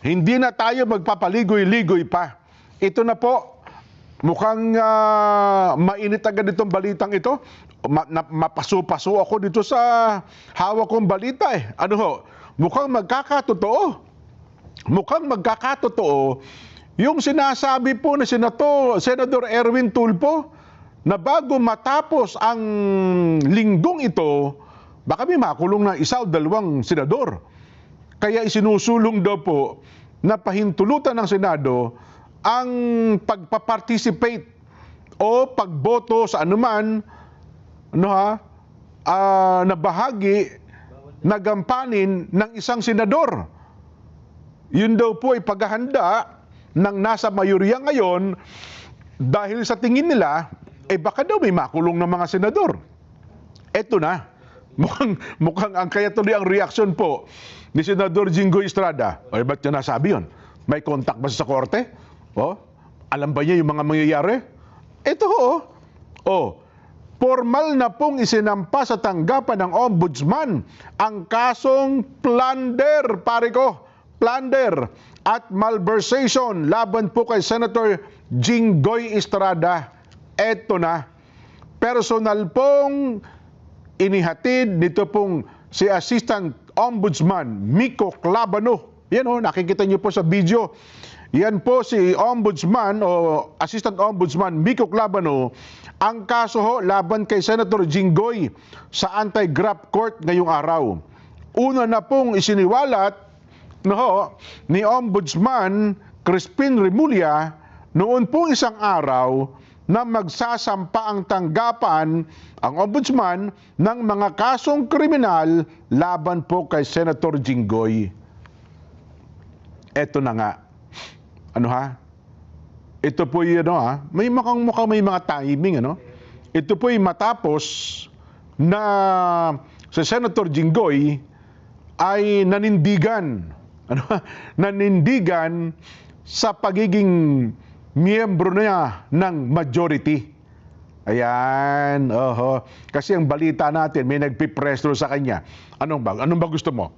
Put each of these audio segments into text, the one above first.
Hindi na tayo magpapaligoy-ligoy pa. Ito na po, mukhang mainit agad itong balitang ito. Mapaso-paso ako dito sa hawak kong balita eh. Ano ho? Mukhang magkakatotoo. Mukhang magkakatotoo yung sinasabi po ni Senador Erwin Tulfo na bago matapos ang linggong ito, baka may makulong na isa o dalawang senador. Kaya isinusulong daw po na pahintulutan ng Senado ang pagpaparticipate o pagboto sa anuman na bahagi na gampanin ng isang senador. Yun daw po ay paghahanda ng nasa mayorya ngayon dahil sa tingin nila, baka daw may makulong ng mga senador. Eto na. Mukhang ang kaya tuloy ang reaksyon po ni Senador Jinggoy Estrada. Ba't niya nasabi yun? May contact ba sa korte? Alam ba niya yung mga mangyayari? Ito formal na pong isinampa sa tanggapan ng Ombudsman ang kasong plunder, pare ko. Plunder at malversation laban po kay Senator Jinggoy Estrada. Eto na. Personal pong inihatid nito pong si Assistant Ombudsman Miko Clabano. Yan nakikita niyo po sa video. Yan po si Ombudsman o Assistant Ombudsman Miko Clabano. Ang kaso laban kay Senator Jinggoy sa anti-graft court ngayong araw. Una na pong isiniwalat ni Ombudsman Crispin Remulla noon pong isang araw na magsasampa ang tanggapan ang Ombudsman ng mga kasong kriminal laban po kay Senator Jinggoy. Eto na nga. Ito po may mukhang may mga timing, Ito po matapos na si Senator Jinggoy ay nanindigan sa pagiging miyembro niya ng majority. Ayan, kasi ang balita natin, may nagpipresto sa kanya. Anong ba gusto mo?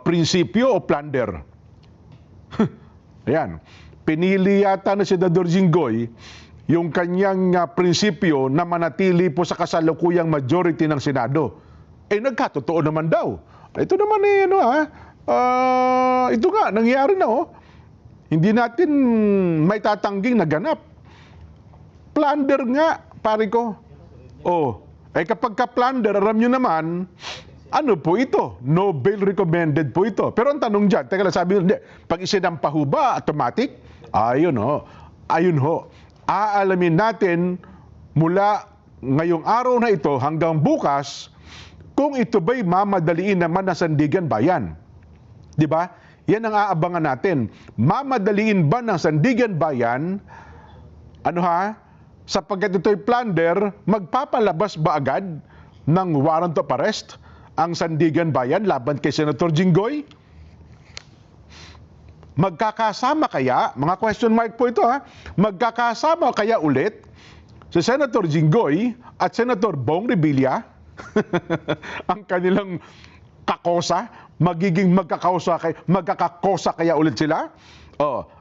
Prinsipyo o plunder? Ayan. Pinili yata na si Senador Jinggoy yung kanyang prinsipyo na manatili po sa kasalukuyang majority ng Senado. Nagkatotoo naman daw. Ito naman ito nga, nangyari na Hindi natin may tatangging naganap. Plunder nga, pare ko. Kapag ka-plunder, alam nyo naman, ano po ito? No bail recommended po ito. Pero ang tanong dyan, teka lang, sabi nyo, pag isinampa ho ba, automatic? Ayun aalamin natin mula ngayong araw na ito hanggang bukas kung ito ba'y mamadaliin naman na Sandigan Bayan. Di ba? Yan ang aabangan natin. Mamadaliin ba ng Sandigan Bayan, sapagkat ito'y plunder, magpapalabas ba agad ng warrant of arrest ang Sandigan Bayan laban kay Senator Jinggoy? Magkakasama kaya, mga question mark po ito magkakasama kaya ulit si Senator Jinggoy at Senator Bong Revilla? Ang kanilang kakosa, magiging magkakakosa kaya ulit sila?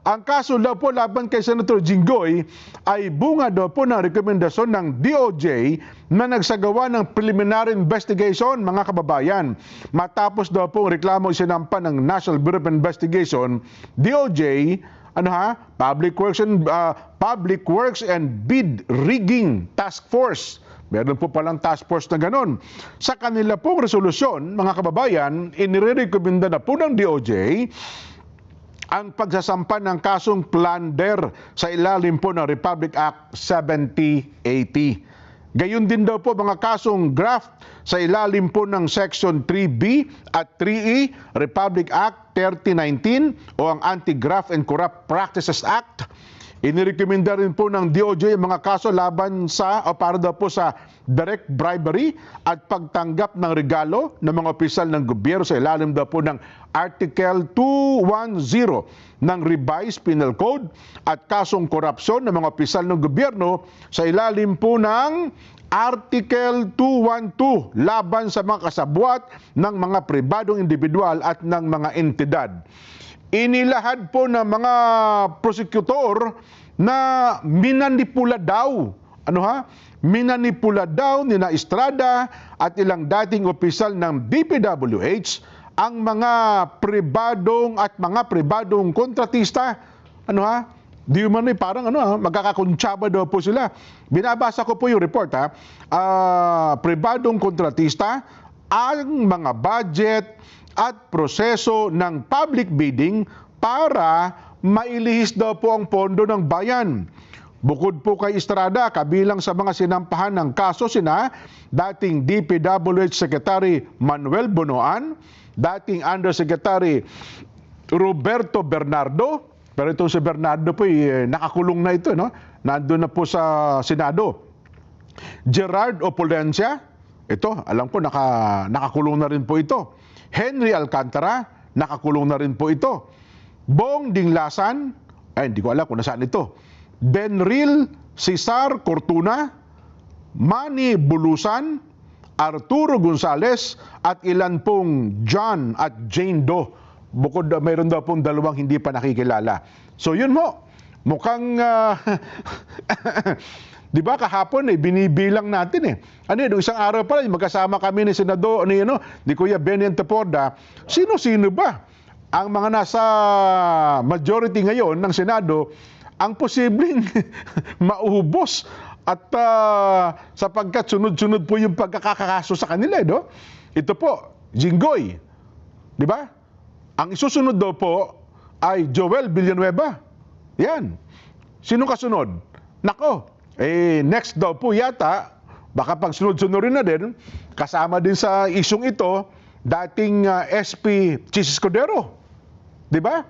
Ang kaso daw po laban kay Senator Jinggoy ay bunga daw po ng rekomendasyon ng DOJ na nagsagawa ng preliminary investigation, mga kababayan. Matapos daw po reklamo isinampa ng National Bureau of Investigation, DOJ, Public Works and Bid Rigging Task Force. Meron po palang task force na ganon. Sa kanila pong resolusyon, mga kababayan, inirekomenda na po ng DOJ ang pagsasampa ng kasong plunder sa ilalim po ng Republic Act 7080. Gayon din daw po mga kasong graft sa ilalim po ng Section 3B at 3E Republic Act 3019 o ang Anti-Graft and Corrupt Practices Act. Inirekomenda rin po ng DOJ ang mga kaso laban sa o para daw po sa direct bribery at pagtanggap ng regalo ng mga opisyal ng gobyerno sa ilalim daw po ng Article 210 ng Revised Penal Code at kasong korupsyon ng mga opisyal ng gobyerno sa ilalim po ng Article 212 laban sa mga kasabwat ng mga pribadong individual at ng mga entidad. Inilahad po ng mga prosecutor na minanipula daw. Minanipula daw ni na Estrada at ilang dating opisyal ng DPWH ang mga pribadong kontratista. Di man parang magkakakuntsaba daw po sila. Binabasa ko po yung report pribadong kontratista, ang mga budget at proseso ng public bidding para mailihis daw po ang pondo ng bayan. Bukod po kay Estrada, kabilang sa mga sinampahan ng kaso sina dating DPWH Secretary Manuel Bonoan, dating Undersecretary Roberto Bernardo, pero itong si Bernardo po nakakulong na ito, nandun na po sa Senado. Gerard Opulencia, ito, alam ko nakakulong na rin po ito. Henry Alcantara, nakakulong na rin po ito. Bong Dinglasan, hindi ko alam kung nasaan ito. Benril Cesar Cortuna, Manny Bulusan, Arturo Gonzales, at ilan pong John at Jane Doe. Bukod mayroon daw pong dalawang hindi pa nakikilala. So yun mo, mukhang, di ba kahapon binibilang natin isang araw pa lang, magkasama kami ni Senado, ni Kuya Benny Anteporda, sino-sino ba ang mga nasa majority ngayon ng Senado ang posibleng maubos at sapagkat sunod-sunod po yung pagkakakaso sa kanila, Ito po, Jinggoy, di ba? Ang isusunod daw po ay Joel Villanueva. Yan. Sino kasunod? Nako, next daw po yata, baka pag sunod-sunod na din, kasama din sa isyong ito, dating SP Chis Escudero. Di ba?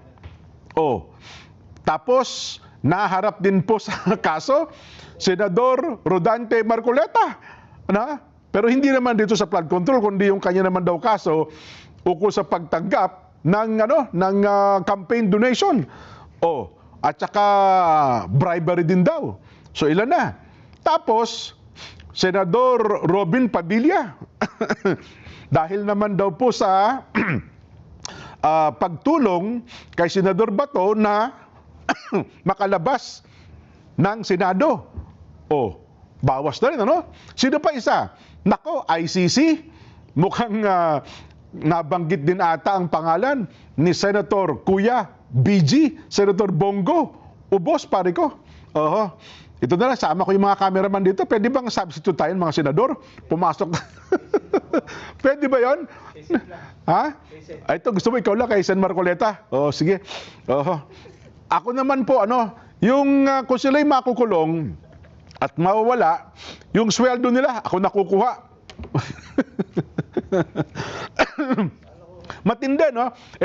Tapos, naharap din po sa kaso, Senador Rodante Marcoleta. Pero hindi naman dito sa flood control, kundi yung kanya naman daw kaso ukol sa pagtanggap ng campaign donation. At saka bribery din daw. So ilan na? Tapos, Senador Robin Padilla. Dahil naman daw po sa pagtulong kay Senador Bato na makalabas ng Senado. Bawas na rin, Sino pa isa? Nako, ICC. Mukhang nabanggit din ata ang pangalan ni Senator Kuya BG, Senator Bongo. Ubos, pare ko. Ito na lang, sama ko yung mga cameraman dito. Pwede bang substitute tayo mga senador? Pumasok. Pwede ba yon? Ito, gusto mo ikaw lang kay Sen Marcoleta? Sige. Ako naman po, yung kung sila'y makukulong at mawawala, yung sweldo nila, ako nakukuha. Matindi,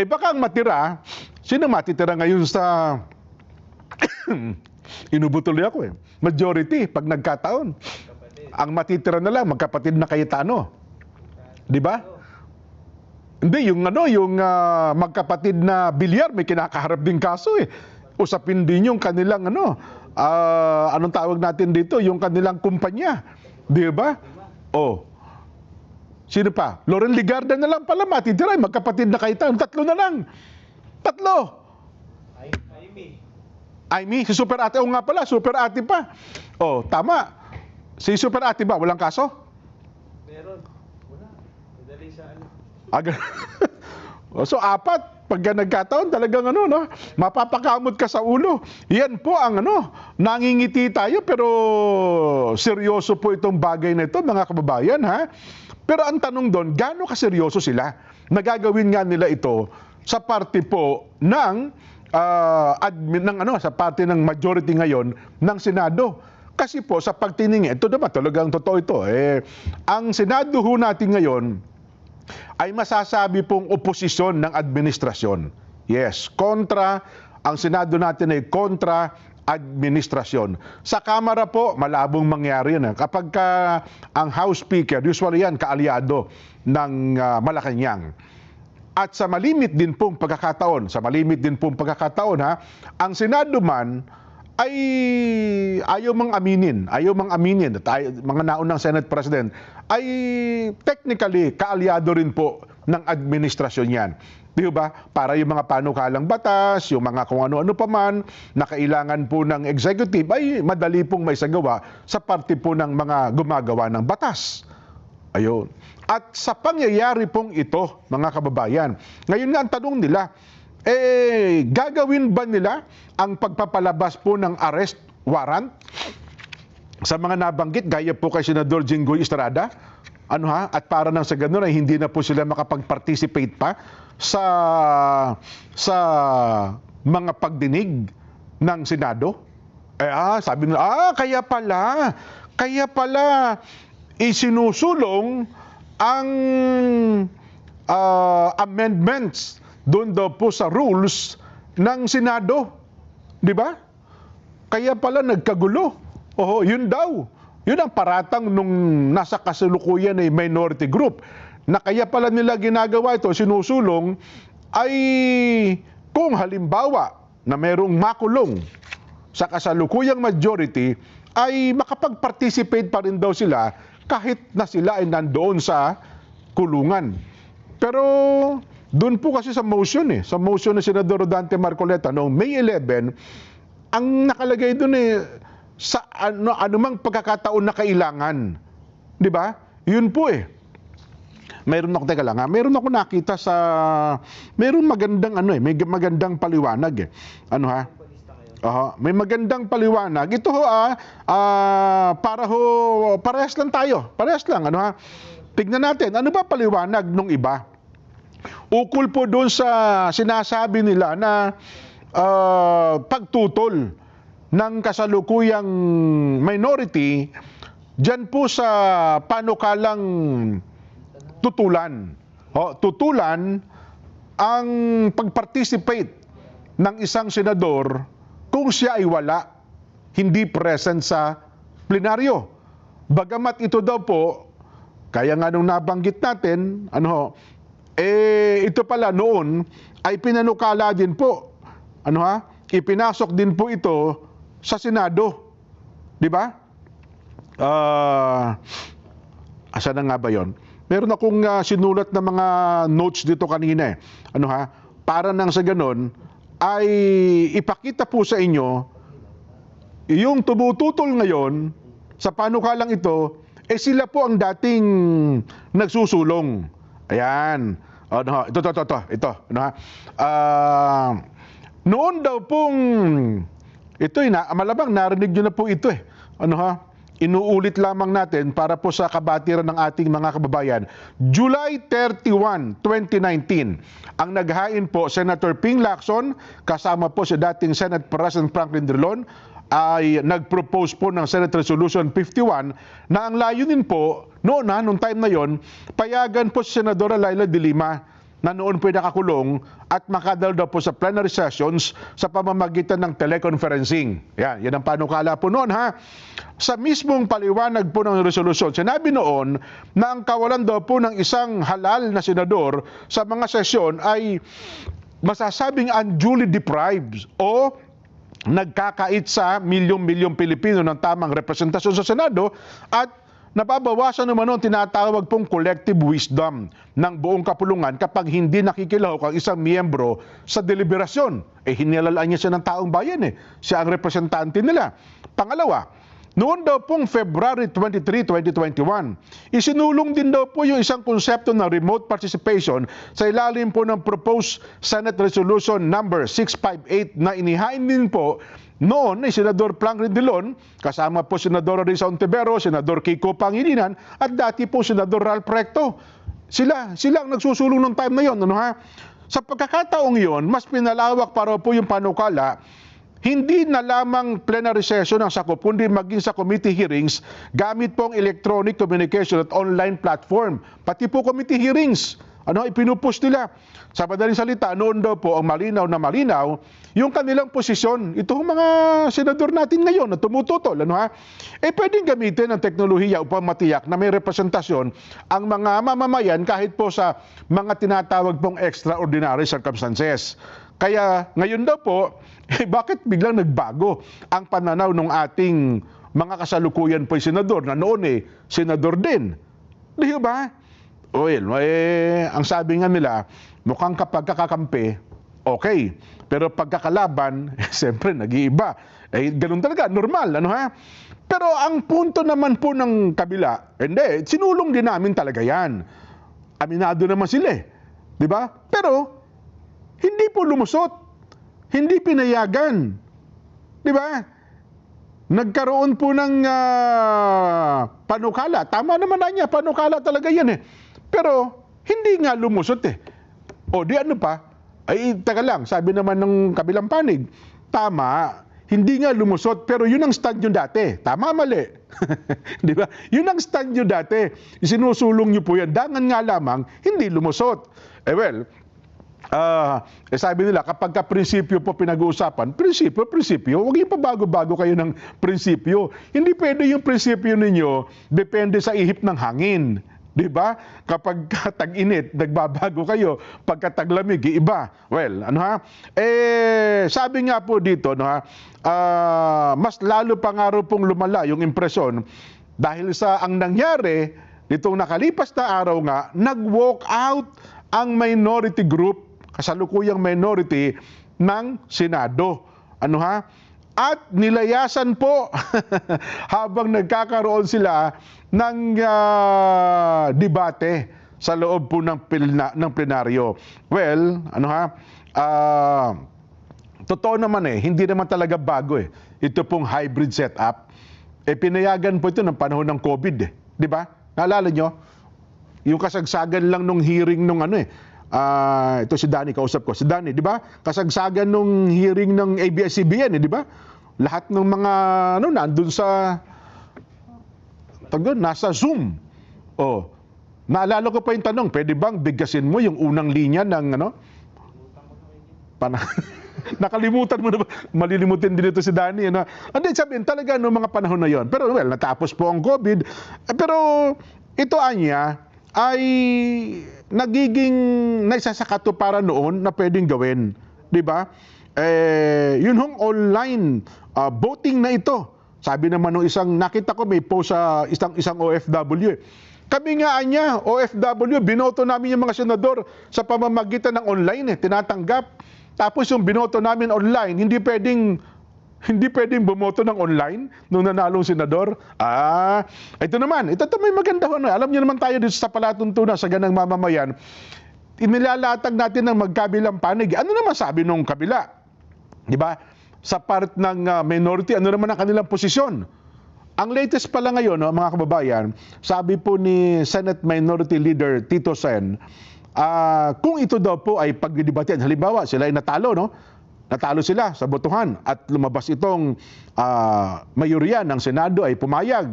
baka ang matira, sino matitira ngayon sa inubutuloy ako majority, pag nagkataon. Ang matitira na lang, magkapatid na Cayetano. Di ba? Hindi, yung magkapatid na Bilyar, may kinakaharap din kaso Usapin din yung kanilang anong tawag natin dito, yung kanilang kumpanya. Di ba? Sino pa? Loren Ligarda na lang pala matitira, magkapatid na Cayetano. 3 na lang. 3. Aimee, si Super Ate. Nga pala, Super Ate pa. Tama. Si Super Ate ba, walang kaso? Meron. Wala. Madali sa So, 4. Pagka nagkataon, talagang mapapakamot ka sa ulo. Yan po ang nangingiti tayo, pero seryoso po itong bagay na ito, mga kababayan, Pero ang tanong doon, gaano kaseryoso sila? Nagagawin nga nila ito sa parte po ng sa parte ng majority ngayon ng Senado. Kasi po sa pagtiningin, ito naman talagang totoo ito. Ang Senado ho natin ngayon ay masasabi pong oposisyon ng administrasyon. Yes, kontra, ang Senado natin ay kontra administrasyon. Sa Kamara po, malabong mangyari yan. Kapag ang House Speaker, usually yan, kaalyado ng Malacanang. At sa malimit din pong pagkakataon, ha, ang Senado man ay ayaw mang aminin at mga naunang Senate President ay technically kaalyado rin po ng administrasyon yan. Di ba? Para yung mga panukalang batas, yung mga kung ano-ano pa man na kailangan po ng executive ay madali pong may sagawa sa parte po ng mga gumagawa ng batas. Ayun. At sa pangyayari pong ito, mga kababayan, ngayon nga ang tanong nila, gagawin ba nila ang pagpapalabas po ng arrest warrant sa mga nabanggit, gaya po kay Senador Jinggoy Estrada? At para nang sa ganun ay hindi na po sila makapag-participate pa sa mga pagdinig ng Senado? Sabi nila, kaya pala isinusulong ang amendments doon daw po sa rules ng Senado. Di ba? Kaya pala nagkagulo. Yun daw. Yun ang paratang nung nasa kasalukuyan ay minority group. Na kaya pala nila ginagawa ito, sinusulong, ay kung halimbawa na mayroong makulong sa kasalukuyang majority, ay makapag-participate pa rin daw sila kahit na sila ay nandoon sa kulungan. Pero doon po kasi sa motion ni Senador Dante Marcoleta noong May 11, ang nakalagay doon sa anumang pagkakataon na kailangan. Di ba? Yun po Meron ako nakita sa meron magandang may magandang paliwanag may magandang paliwanag. Ito parehas lang tayo. Parehas lang Tignan natin ano ba paliwanag nung iba. Ukol po doon sa sinasabi nila na pagtutol ng kasalukuyang minority diyan po sa panukalang tutulan. Tutulan ang pag-participate ng isang senador kung siya ay wala, hindi present sa plenaryo. Bagamat ito daw po, kaya nga nung nabanggit natin, ito pala noon ay pinanukala din po. Ipinasok din po ito sa Senado. Di ba? Asan na nga ba yon? Meron akong sinulat na mga notes dito kanina para nang sa ganon ay ipakita po sa inyo yung tumututol ngayon sa panukalang ito, sila po ang dating nagsusulong. Ayan. Ito. Noon daw pong ito malamang narinig nyo na po ito Inuulit lamang natin para po sa kabatiran ng ating mga kababayan. July 31, 2019, ang naghain po Senator Ping Lacson kasama po si dating Senate President Franklin Drilon ay nag-propose po ng Senate Resolution 51 na ang layunin po noong time na yon, payagan po si Senadora Laila de Lima na noon po nakakulong at makadal daw po sa plenary sessions sa pamamagitan ng teleconferencing. Yan ang panukala po noon Sa mismong paliwanag po ng resolusyon, sinabi noon na ang kawalan daw po ng isang halal na senador sa mga sesyon ay masasabing unduly deprived o nagkakait sa milyong-milyong Pilipino ng tamang representasyon sa Senado at nababawasan naman noon tinatawag pong collective wisdom ng buong kapulungan kapag hindi nakikilahok ang isang miyembro sa deliberasyon. Hinilalaan niya siya ng taong bayan Siya ang representante nila. Pangalawa, noon daw pong February 23, 2021, isinulong din daw po yung isang konsepto ng remote participation sa ilalim po ng proposed Senate Resolution number 658 na inihain din po noon ay Senador Franklin Drilon, kasama po Senador Risa Ontiveros, Senador Kiko Pangilinan, at dati po Senador Ralph Recto. Sila ang nagsusulong nung time na yon. Sa pagkakataong yon, mas pinalawak para po yung panukala, hindi na lamang plenary session ang sakop, kundi maging sa committee hearings, gamit po ang electronic communication at online platform. Pati po committee hearings, Ano, ipinupush nila. Sa madaling salita, noon daw po ang malinaw na malinaw yung kanilang posisyon. Itong mga senador natin ngayon na tumututol, ano ha? Pwedeng gamitin ang teknolohiya upang matiyak na may representasyon ang mga mamamayan kahit po sa mga tinatawag pong extraordinary circumstances. Kaya ngayon daw po, bakit biglang nagbago ang pananaw ng ating mga kasalukuyan po senador na noon senador din? Di ba? Well, ang sabi nga nila, mukhang kapag kakampi, okay. Pero pagkakalaban, siyempre, nag-iiba. Ganun talaga, normal, ano ha? Pero ang punto naman po ng kabila, hindi, sinulong din namin talaga yan. Aminado naman sila di ba? Pero, hindi po lumusot. Hindi pinayagan. Di ba? Nagkaroon po ng panukala. Tama naman na niya, panukala talaga yan Pero, hindi nga lumusot O di ano pa? Taga lang, sabi naman ng kabilang panig, tama, hindi nga lumusot, pero yun ang stand nyo dati. Tama, mali. Di ba? Yun ang stand nyo dati. Sinusulong nyo po yan. Dangan nga lamang, hindi lumusot. Sabi nila, kapag ka-prinsipyo po pinag-uusapan, prinsipyo, huwag yung pabago-bago kayo ng prinsipyo. Hindi pwede yung prinsipyo ninyo, depende sa ihip ng hangin. Di ba? Kapag tag-init, nagbabago kayo. Pagka taglamig, iba. Well, ano ha? Sabi nga po dito, mas lalo pa nga raw pong lumala yung impresyon dahil sa ang nangyari, nitong nakalipas na araw nga, nag-walk out ang minority group, kasalukuyang minority ng Senado. Ano ha? At nilayasan po habang nagkakaroon sila ng debate sa loob po ng plenaryo. Well, ano ha? Totoo naman hindi naman talaga bago Ito pong hybrid setup. Pinayagan po ito ng panahon ng COVID Di ba? Naalala nyo? Yung kasagsagan lang nung hearing nung ito si Danny, kausap ko. Si Danny, di ba? Kasagsagan nung hearing ng ABS-CBN, di ba? Lahat ng mga, nandun sa, nasa Zoom. Naalala ko pa yung tanong, pwede bang bigkasin mo yung unang linya ng, nakalimutan mo na ba? Malilimutin din ito si Danny. Hindi, sabihin, talaga noong mga panahon na yon. Pero, well, natapos po ang COVID. Pero, ito anya, ay nagiging naisasakato para noon na pwedeng gawin. Di ba? Yun hong online voting na ito. Sabi naman nung nakita ko may post sa isang OFW. Kami nga anya, OFW, binoto namin yung mga senador sa pamamagitan ng online tinatanggap. Tapos yung binoto namin online, hindi pwedeng bumoto ng online nung nanalong senador. Ito naman. Ito may maganda. Alam niyo naman tayo dito sa palatuntunan sa ganang mamamayan. Inilalatag natin ng magkabilang panig. Ano naman sabi nung kabila? Di ba? Sa part ng minority, ano naman ang kanilang posisyon? Ang latest pala ngayon, mga kababayan, sabi po ni Senate Minority Leader Tito Sen, kung ito daw po ay pagdidebatean, halimbawa sila ay natalo, natalo sila sa botohan at lumabas itong mayorya ng Senado ay pumayag,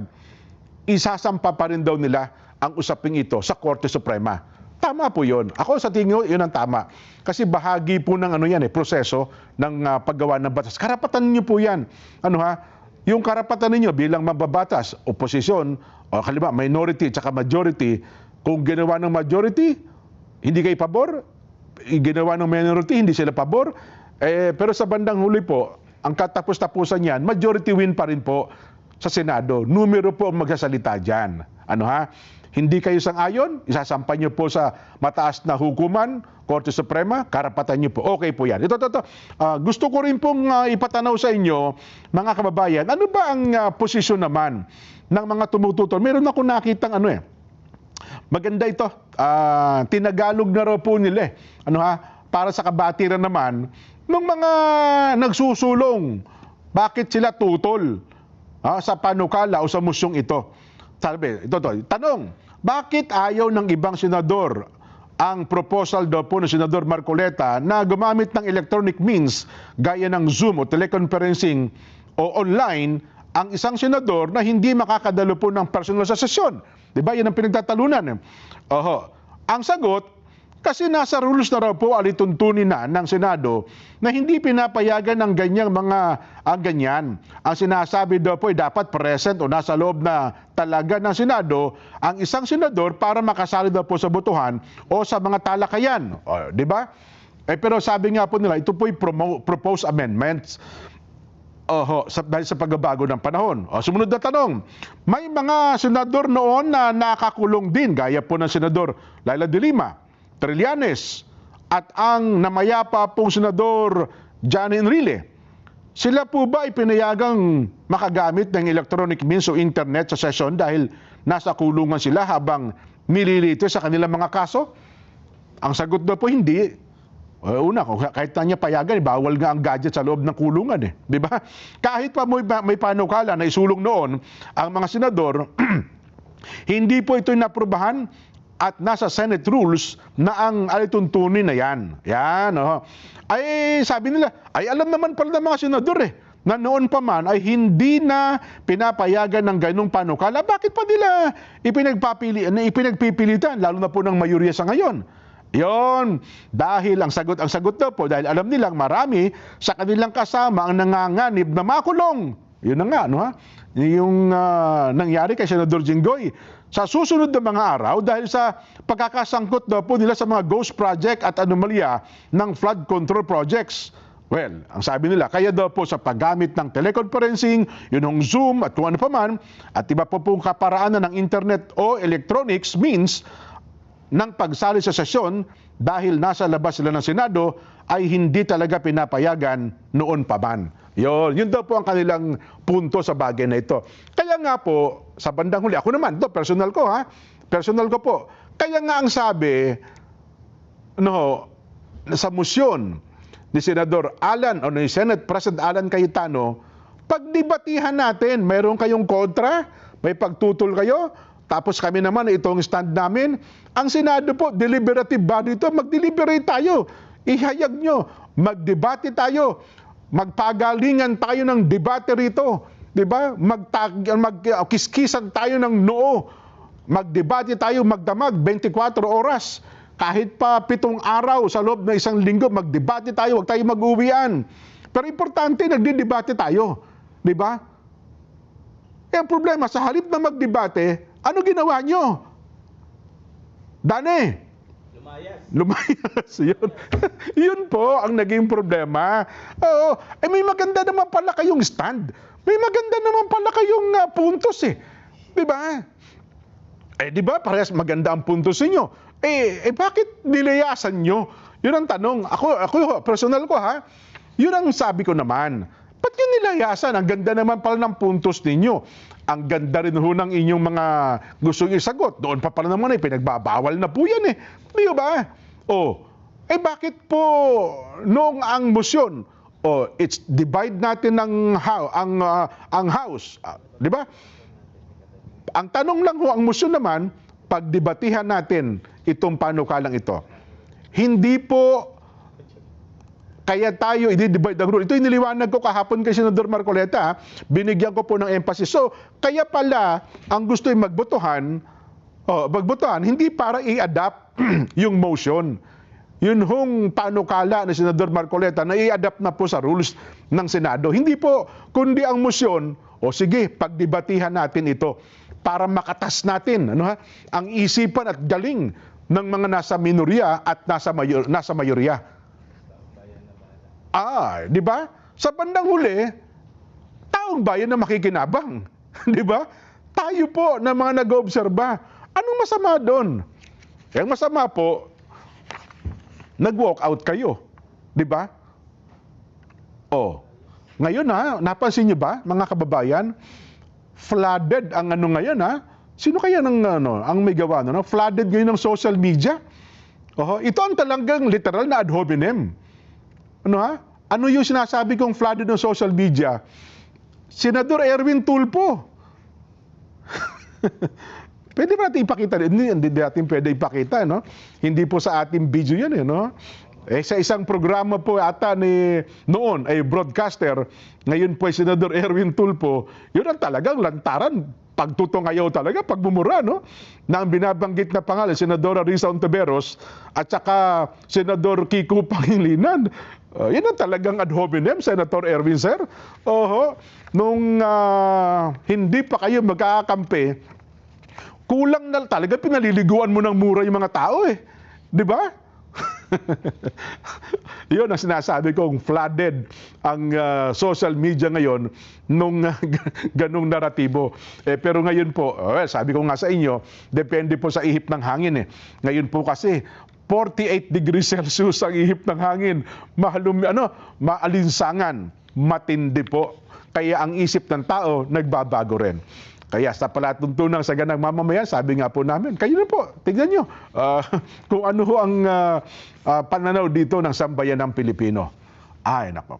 isasampa pa rin daw nila ang usaping ito sa Korte Suprema. Tama po yun. Ako sa tingin ko, yun ang tama. Kasi bahagi po ng proseso ng paggawa ng batas. Karapatan niyo po yan. Yung karapatan ninyo bilang mababatas, oposisyon, o halimbawa minority at majority, kung ginawa ng majority, hindi kayo pabor, ginawa ng minority, hindi sila pabor, pero sa bandang huli po, ang katapos-tapusan yan, majority win pa rin po sa Senado. Numero po ang magsasalita dyan. Hindi kayo sang-ayon, isasampan nyo po sa mataas na hukuman, Korte Suprema, karapatan nyo po. Okay po yan. Ito. Gusto ko rin pong ipatanaw sa inyo, mga kababayan, ano ba ang posisyon naman ng mga tumututol? Meron ako nakitang maganda ito. Tinagalog na raw po nila para sa kabatiran naman ng mga nagsusulong. Bakit sila tutol sa panukala o sa musyong ito? Sabi, tanong, bakit ayaw ng ibang senador ang proposal daw po ng Senador Marcoleta na gumamit ng electronic means gaya ng Zoom o teleconferencing o online ang isang senador na hindi makakadalo po ng personal sa sesyon? Diba? Yan ang pinagtatalunan. Ang sagot, Kasi nasa rules na raw po alituntunin na ng Senado na hindi pinapayagan ng ganyang mga ganyan. Ang sinasabi daw po ay dapat present o nasa loob na talaga ng Senado ang isang senador para makasali daw po sa botohan o sa mga talakayan. O, di ba? Pero sabi nga po nila, ito po'y proposed amendments. Dahil sa pagbabago ng panahon. Sumunod na tanong, may mga senador noon na nakakulong din, gaya po ng Senador Laila de Lima, Trillanes, at ang namayapa pong Senador Johnny Enrile. Sila po ba ay pinayagang makagamit ng electronic means o internet sa session dahil nasa kulungan sila habang nililito sa kanilang mga kaso? Ang sagot daw po hindi. Una, kahit na niya payagan, bawal nga ang gadget sa loob ng kulungan eh. Di ba? Kahit pa may panukala na isulong noon ang mga senador, hindi po ito naprubahan at nasa Senate rules na ang alituntunin na yan. Yan, Ay, sabi nila, ay alam naman pala ng mga senador eh, na noon pa man ay hindi na pinapayagan ng ganong panukala. Bakit pa nila ipinagpipilitan, lalo na po ng mayoriya sa ngayon? Yon, dahil ang sagot daw po, dahil alam nilang marami sa kanilang kasama ang nanganganib na makulong. Yun na nga, yung nangyari kay Senador Jinggoy sa susunod na mga araw dahil sa pagkakasangkot daw po nila sa mga ghost project at anomalya ng flood control projects. Well, ang sabi nila, kaya daw po sa paggamit ng teleconferencing, yun ang Zoom at kung ano pa man, at iba po pong kaparaanan ng internet o electronics means ng pagsali sa sesyon dahil nasa labas sila ng Senado ay hindi talaga pinapayagan noon pa man. Yun daw po ang kanilang punto sa bagay na ito. Kaya nga po, sa bandang huli, ako naman, personal ko po, kaya nga ang sabi, sa musyon ni Senador Alan o ni Senate President Alan Cayetano, pagdebatihan natin, mayroon kayong kontra, may pagtutol kayo, tapos kami naman, itong stand namin, ang Senado po, deliberative body ito, mag-deliberate tayo, ihayag nyo, magdebate tayo, magpagalingan tayo ng debate rito, di ba? Magkiskisan tayo ng noo, magdebate tayo, magdamag 24 oras, kahit pa 7 araw sa loob ng isang linggo, magdebate tayo, huwag tayo mag-uwian. Pero importante, nagdidebate tayo, di ba? Ang problema, sa halip na magdebate, ano ginawa nyo? Dane? Lumayas. Yun po ang naging problema. Oo. May maganda naman pala kayong stand. May maganda naman pala kayong puntos eh. Di ba? Di ba? Parehas maganda ang puntos niyo. Bakit nilayasan nyo? Yun ang tanong. Ako personal ko yun ang sabi ko naman. Ba't yun nilayasan? Ang ganda naman pala ng puntos ninyo. Ang ganda rin ho ng inyong mga gustong isagot. Doon pa pala naman pinagbabawal na po yan eh. Di ba? Bakit po noong ang motion, it's divide natin ang house. Di ba? Ang tanong lang ho, ang motion naman, pagdebatihan natin itong panukalang ito. Hindi po kaya tayo i-divide ang rule. Ito yung niliwanag ko kahapon kay Senador Marcoleta. Binigyan ko po ng emphasis. So, kaya pala, ang gusto yung magbotohan, hindi para i-adapt yung motion. Yun hong panukala ni Senador Marcoleta na i-adapt na po sa rules ng Senado. Hindi po, kundi ang motion, sige, pagdebatihan natin ito para makatas natin ang isipan at galing ng mga nasa minorya at nasa mayorya. Di ba? Sa bandang huli, taong bayan na makikinabang. Di ba? Tayo po na mga nag-oobserba. Anong masama doon? Yung masama po, nag-walk out kayo. Di ba? Ngayon napansin niyo ba, mga kababayan, flooded ang ngayon Sino kaya ang may gawa flooded ngayon ng social media? Ito ang talagang literal na ad hominem. Ano yung sinasabi kong flooded ng social media? Senador Erwin Tulfo. Pwede ba natin ipakita? Hindi natin pwede ipakita, Hindi po sa ating video yan, sa isang programa po ata noon ay broadcaster, ngayon po ay Senador Erwin Tulfo, yun ang talagang lantaran. pagtutungayaw talaga, pagmumura, no? Na ang binabanggit na pangalan, Senadora Risa Ontiveros at saka Senador Kiko Pangilinan. Yan ang talagang ad hominem, Senator Erwin, sir. Oho, nung hindi pa kayo magkakampi, kulang na talaga, pinaliliguan mo ng mura yung mga tao eh. Di ba? Yun ang sinasabi kong flooded ang social media ngayon nung ganong naratibo. Pero ngayon po, sabi ko nga sa inyo, depende po sa ihip ng hangin eh. Ngayon po kasi 48 degrees Celsius ang ihip ng hangin. Maalinsangan, matindi po. Kaya ang isip ng tao nagbabago rin. Kaya sa palatuntunang sa ganang mamamayan, sabi nga po namin, kayo na po, tignan nyo kung ano ang pananaw dito ng sambayan ng Pilipino. Ay, nako.